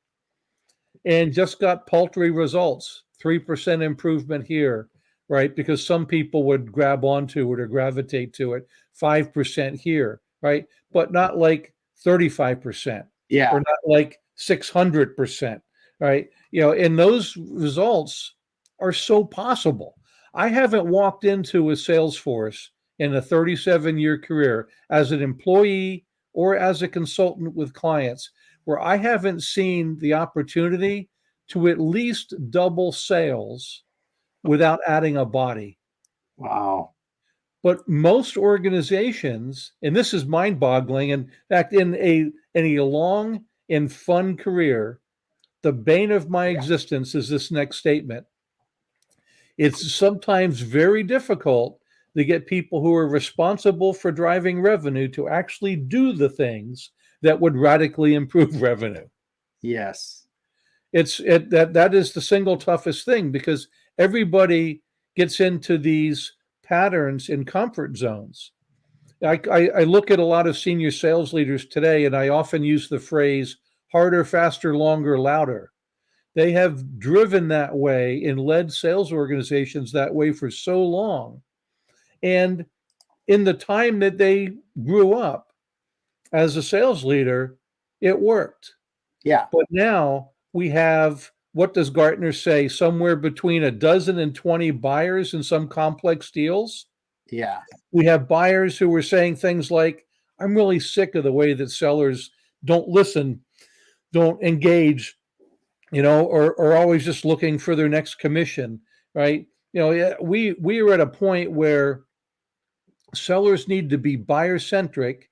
and just got paltry results, 3% improvement here, right? Because some people would grab onto it or gravitate to it, 5% here, right? But not like 35% Yeah. or not like 600%, right? And those results are so possible. I haven't walked into a sales force in a 37-year career as an employee or as a consultant with clients where I haven't seen the opportunity to at least double sales without adding a body. Wow. But most organizations, and this is mind-boggling, in fact, in a long and fun career, the bane of my existence is this next statement. It's sometimes very difficult to get people who are responsible for driving revenue to actually do the things that would radically improve revenue. Yes. That is the single toughest thing, because everybody gets into these patterns and comfort zones. I look at a lot of senior sales leaders today, and I often use the phrase harder, faster, longer, louder. They have driven that way and led sales organizations that way for so long. And in the time that they grew up, as a sales leader, it worked. Yeah. But now we have, what does Gartner say? Somewhere between a dozen and 20 buyers in some complex deals. Yeah. We have buyers who are saying things like, I'm really sick of the way that sellers don't listen, don't engage, or always just looking for their next commission, right? Yeah, we are at a point where sellers need to be buyer centric.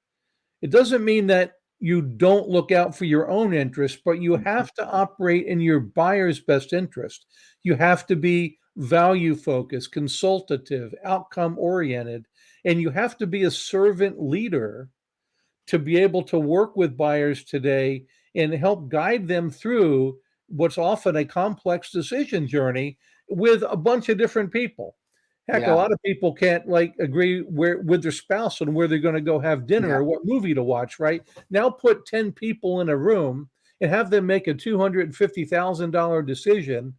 It doesn't mean that you don't look out for your own interest, but you have to operate in your buyer's best interest. You have to be value focused, consultative, outcome oriented, and you have to be a servant leader to be able to work with buyers today and help guide them through what's often a complex decision journey with a bunch of different people. Heck, a Yeah. lot of people can't agree with their spouse on where they're going to go have dinner Yeah. or what movie to watch, right? Now put 10 people in a room and have them make a $250,000 decision,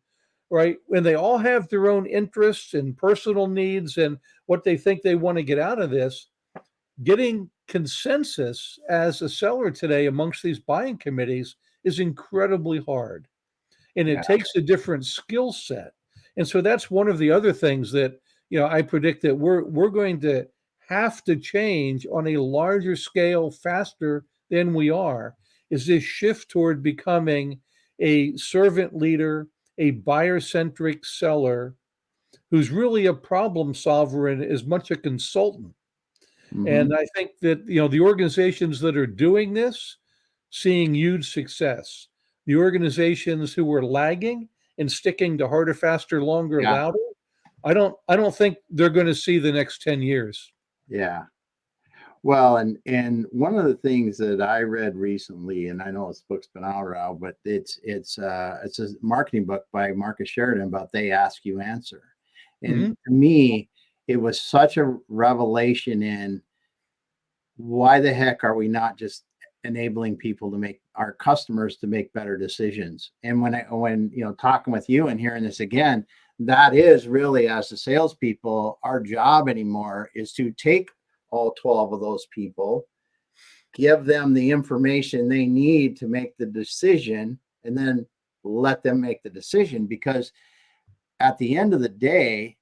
right? When they all have their own interests and personal needs and what they think they want to get out of this, getting consensus as a seller today amongst these buying committees is incredibly hard, and it Yeah. takes a different skill set. And so that's one of the other things that I predict that we're going to have to change on a larger scale faster than we are, is this shift toward becoming a servant leader, a buyer centric seller who's really a problem solver and as much a consultant. Mm-hmm. And I think that, the organizations that are doing this, seeing huge success. The organizations who were lagging and sticking to harder, faster, longer, Yeah. louder, I don't think they're going to see the next 10 years. Yeah. Well, and one of the things that I read recently, and I know this book's been out around, but it's a marketing book by Marcus Sheridan about They Ask You Answer. And Mhm. to me, it was such a revelation in why the heck are we not just enabling people to make our customers to make better decisions? And when talking with you and hearing this again, that is really, as the salespeople, our job anymore is to take all 12 of those people, give them the information they need to make the decision, and then let them make the decision. Because at the end of the day,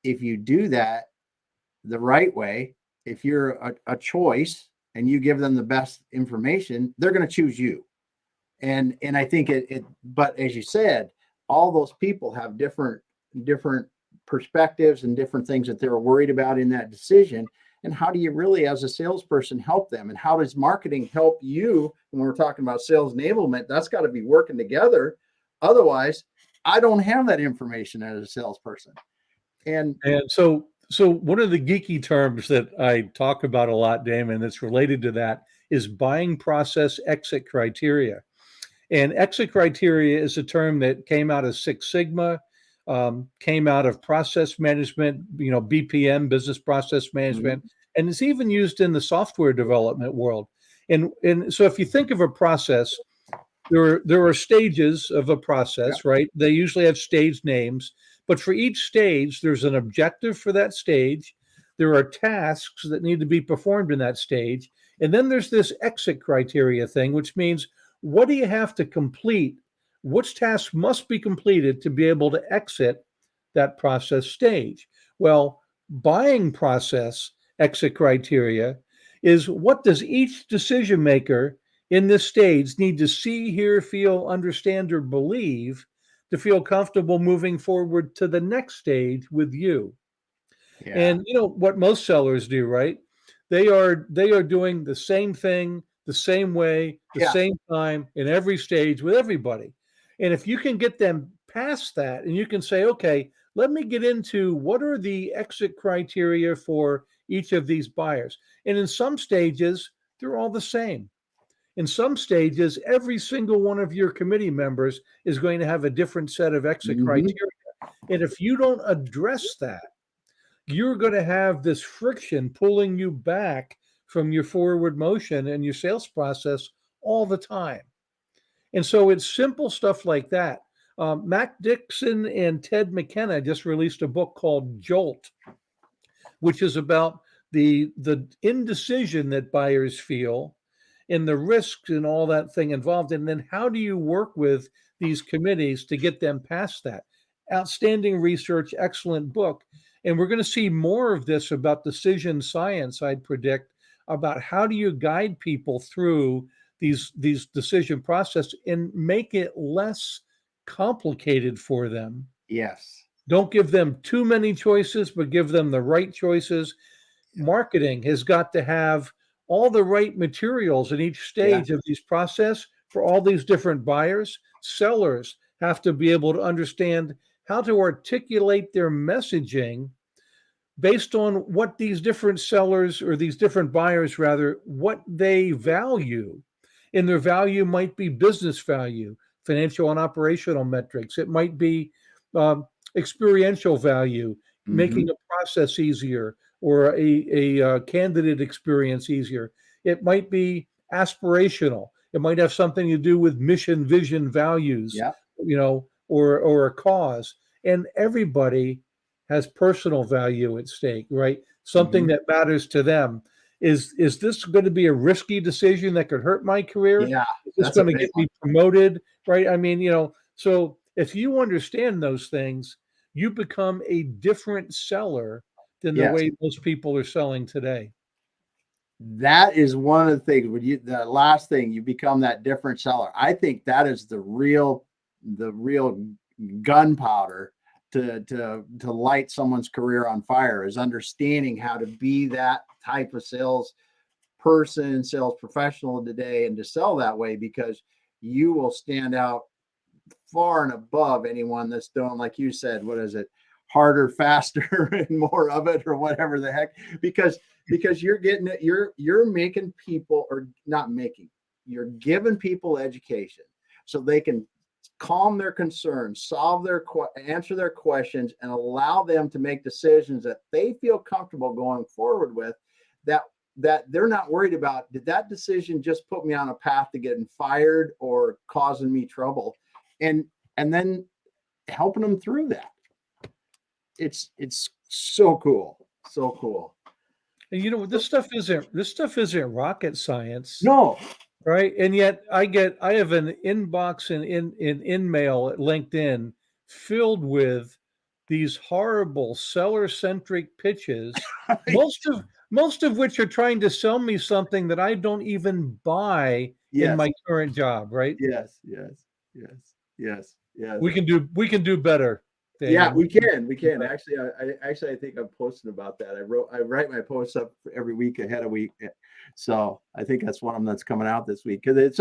if you do that the right way, if you're a choice and you give them the best information, they're going to choose you. And I think but as you said, all those people have different perspectives and different things that they're worried about in that decision. And how do you really, as a salesperson, help them? And how does marketing help you? When we're talking about sales enablement, that's got to be working together. Otherwise, I don't have that information as a salesperson. And And so one of the geeky terms that I talk about a lot, Damon, that's related to that is buying process exit criteria. And exit criteria is a term that came out of Six Sigma, came out of process management, BPM, business process management, and it's even used in the software development world. And so if you think of a process, there are stages of a process, right? They usually have stage names, but for each stage, there's an objective for that stage. There are tasks that need to be performed in that stage. And then there's this exit criteria thing, which means what do you have to complete? Which tasks must be completed to be able to exit that process stage? Well, buying process exit criteria is what does each decision maker in this stage need to see, hear, feel, understand, or believe to feel comfortable moving forward to the next stage with you. yeah. And you know what most sellers do, right? They are doing the same thing, the same way, the Yeah. same time in every stage with everybody. And if you can get them past that and you can say, okay, let me get into what are the exit criteria for each of these buyers. And in some stages, they're all the same. In some stages, every single one of your committee members is going to have a different set of exit Mm-hmm. criteria. And if you don't address that, you're going to have this friction pulling you back from your forward motion and your sales process all the time. And so it's simple stuff like that. Matt Dixon and Ted McKenna just released a book called Jolt, which is about the indecision that buyers feel and the risks and all that thing involved. And then how do you work with these committees to get them past that? Outstanding research, excellent book. And we're going to see more of this about decision science, I'd predict, about how do you guide people through these decision process and make it less complicated for them. Yes. Don't give them too many choices, but give them the right choices. Marketing has got to have all the right materials in each stage of these process for all these different buyers. Sellers have to be able to understand how to articulate their messaging based on what these different sellers, or these different buyers rather, what they value. And their value might be business value, financial and operational metrics. It might be experiential value, making a process easier, or a candidate experience easier. It might be aspirational. It might have something to do with mission, vision, values, or a cause. And everybody has personal value at stake, right? Something that matters to them. Is this going to be a risky decision that could hurt my career? Yeah. Is this going to get me promoted? Right? I mean, so if you understand those things, you become a different seller than the way most people are selling today. That is one of the things the last thing, you become that different seller. I think that is the real gunpowder to light someone's career on fire, is understanding how to be that type of sales person, sales professional today, and to sell that way, because you will stand out far and above anyone that's doing, like you said, what is it, harder, faster, and more of it, or whatever the heck, because you're getting it, you're making people, or not making, you're giving people education so they can calm their concerns, answer their questions, and allow them to make decisions that they feel comfortable going forward with, that they're not worried about, did that decision just put me on a path to getting fired or causing me trouble, and then helping them through that. It's so cool. So cool. And this stuff isn't rocket science. No. Right. And yet I have an inbox in mail at LinkedIn filled with these horrible seller-centric pitches, most of which are trying to sell me something that I don't even buy in my current job, right? Yes. We can do better. Damon. Yeah, we can. Actually, I think I'm posting about that. I write my posts up every week ahead of week. So I think that's one of them that's coming out this week, because it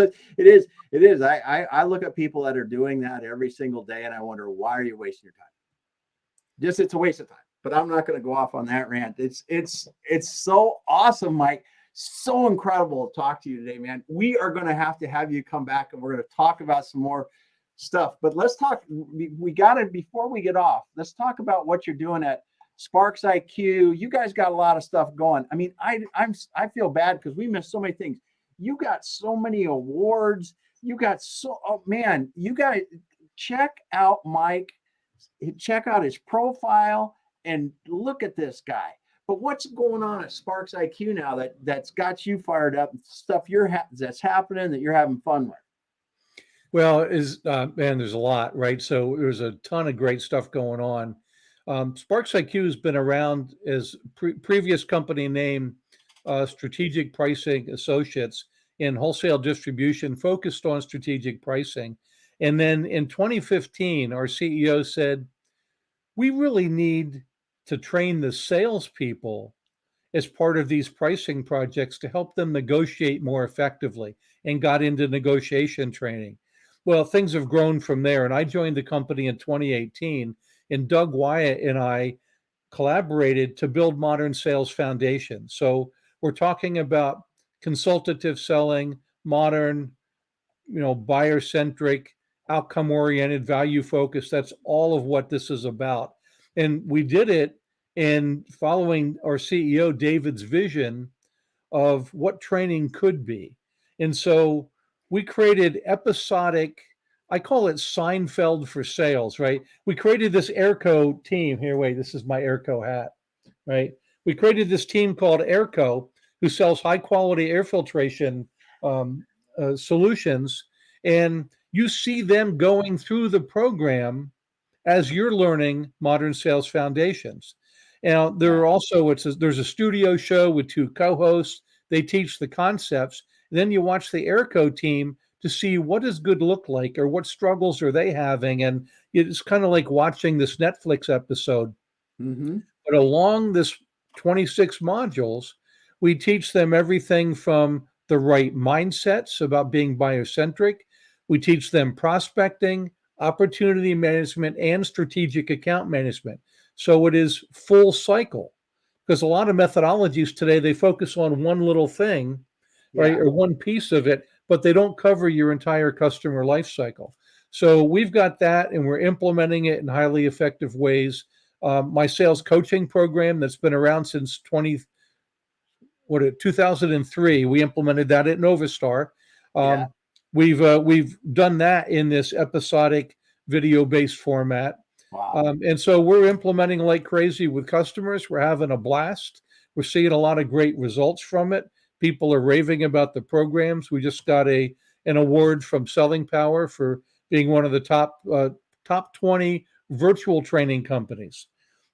is. I look at people that are doing that every single day, and I wonder, why are you wasting your time? It's a waste of time. But I'm not going to go off on that rant. It's so awesome, Mike. So incredible to talk to you today, man. We are going to have you come back, and we're going to talk about some more stuff. But let's talk. We got to, before we get off, let's talk about what you're doing at SPARXiQ. You guys got a lot of stuff going. I mean, I feel bad because we missed so many things. You got so many awards. You guys check out Mike. Check out his profile and look at this guy. But what's going on at SPARXiQ now that's got you fired up? Stuff that's happening that you're having fun with. Well, man, there's a lot, right? So there's a ton of great stuff going on. SPARXiQ has been around as previous company name, Strategic Pricing Associates, in wholesale distribution, focused on strategic pricing. And then in 2015, our CEO said, we really need to train the salespeople as part of these pricing projects to help them negotiate more effectively, and got into negotiation training. Well, things have grown from there, and I joined the company in 2018, and Doug Wyatt and I collaborated to build Modern Sales Foundation. So we're talking about consultative selling, modern, buyer-centric, outcome-oriented, value-focused. That's all of what this is about. And we did it in following our CEO, David's vision of what training could be. And so we created episodic, I call it Seinfeld for sales, right? We created this Airco team. Here, wait, this is my Airco hat, right? we created this team called Airco, who sells high quality air filtration solutions. And you see them going through the program as you're learning modern sales foundations. Now, there are also, there's a studio show with 2 co-hosts. They teach the concepts. Then you watch the Airco team to see what does good look like, or what struggles are they having. And it's kind of like watching this Netflix episode. Mm-hmm. But along this 26 modules, we teach them everything from the right mindsets about being biocentric. We teach them prospecting, opportunity management, and strategic account management. So it is full cycle, because a lot of methodologies today, they focus on one little thing, right, or one piece of it, but they don't cover your entire customer life cycle. So we've got that, and we're implementing it in highly effective ways. My sales coaching program that's been around since 2003, we implemented that at Novastar. We've done that in this episodic video-based format. Wow. And so we're implementing like crazy with customers. We're having a blast. We're seeing a lot of great results from it. People are raving about the programs. We just got an award from Selling Power for being one of the top 20 virtual training companies.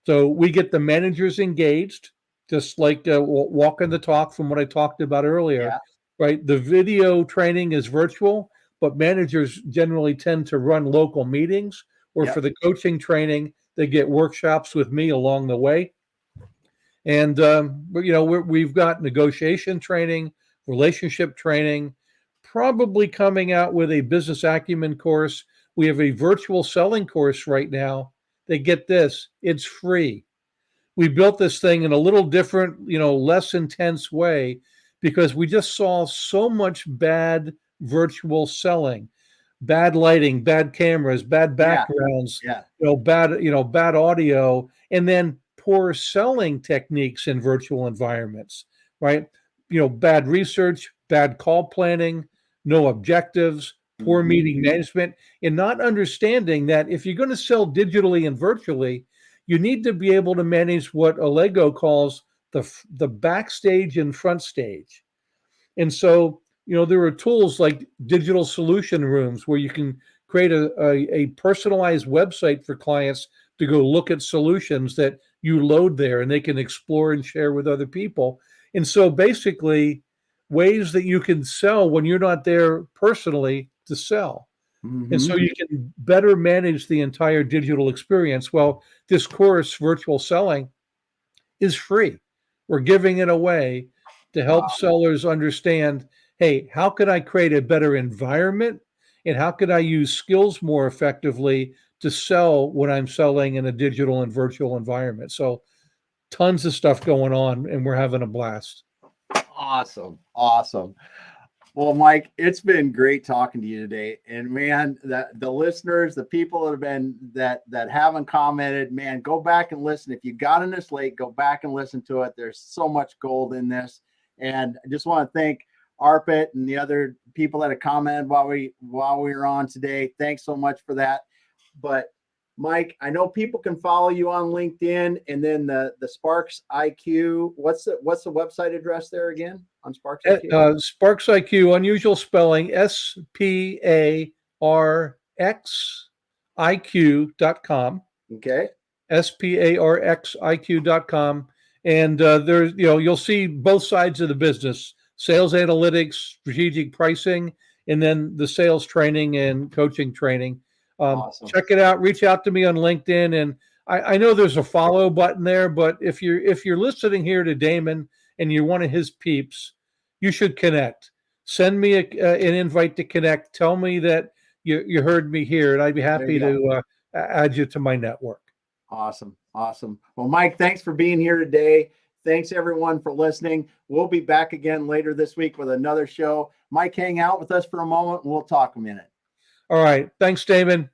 So we get the managers engaged, just like walking the talk from what I talked about earlier, right? The video training is virtual, but managers generally tend to run local meetings, or for the coaching training, they get workshops with me along the way. And, we've got negotiation training, relationship training, probably coming out with a business acumen course. We have a virtual selling course right now. They get this, it's free. We built this thing in a little different, less intense way, because we just saw so much bad virtual selling, bad lighting, bad cameras, bad backgrounds, bad audio, and then poor selling techniques in virtual environments, right? Bad research, bad call planning, no objectives, poor meeting management, and not understanding that if you're going to sell digitally and virtually, you need to be able to manage what Allego calls the backstage and front stage. And so, there are tools like digital solution rooms where you can create a personalized website for clients to go look at solutions that you load there, and they can explore and share with other people. And so basically, ways that you can sell when you're not there personally to sell. And so you can better manage the entire digital experience. Well, this course, Virtual Selling, is free. We're giving it away to help sellers understand, hey, how can I create a better environment? And how can I use skills more effectively to sell when I'm selling in a digital and virtual environment? So tons of stuff going on, and we're having a blast. Awesome. Well, Mike, it's been great talking to you today. And man, the listeners, the people that haven't commented, man, go back and listen. If you got in this late, go back and listen to it. There's so much gold in this. And I just want to thank Arpit and the other people that have commented while we were on today. Thanks so much for that. But Mike, I know people can follow you on LinkedIn, and then the SPARXiQ. What's the website address there again on SPARXiQ? SPARXiQ, unusual spelling, SPARXiQ.com. Okay. SPARXiQ.com. And there's, you'll see both sides of the business: sales analytics, strategic pricing, and then the sales training and coaching training. Awesome. Check it out. Reach out to me on LinkedIn, and I know there's a follow button there. But if you're listening here to Damon and you're one of his peeps, you should connect. Send me an invite to connect. Tell me that you heard me here, and I'd be happy to add you to my network. Awesome. Well, Mike, thanks for being here today. Thanks everyone for listening. We'll be back again later this week with another show. Mike, hang out with us for a moment and we'll talk a minute. All right. Thanks, Damon.